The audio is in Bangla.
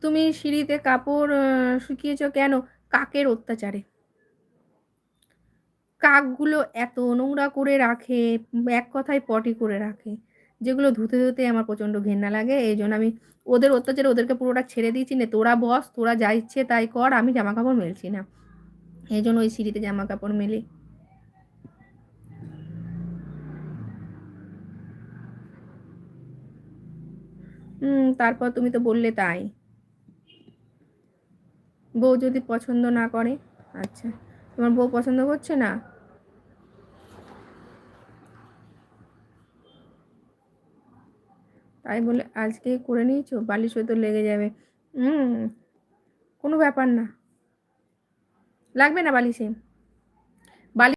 তুমি সিঁড়িতে কাপড় শুকিয়েছো কেন? কাকের অত্যাচারে। কাকগুলো এত নোংরা করে রাখে, এক কথায় পটি করে রাখে। যেগুলো ধুতে, ধুতে আমার প্রচণ্ড ঘেন্না লাগে। এইজন্য আমি ওদের অত্যাচারে ওদেরকে পুরোটা ছেড়ে দিয়েছি নে, তোরা বস, তোরা যা ইচ্ছে তাই কর, আমি জামাকাপড় মেলছি না। এইজন্য ওই সিঁড়িতে জামাকাপড় মেলি। তারপর তুমি তো বললে তাই। বউ যদি পছন্দ না করে? আচ্ছা, তোমার বউ পছন্দ করছে না? তাই বলে আজকেই করে নিয়েছো? বালিশও তো লেগে যাবে। হুম, কোনো ব্যাপার না। লাগবে না বালিশে।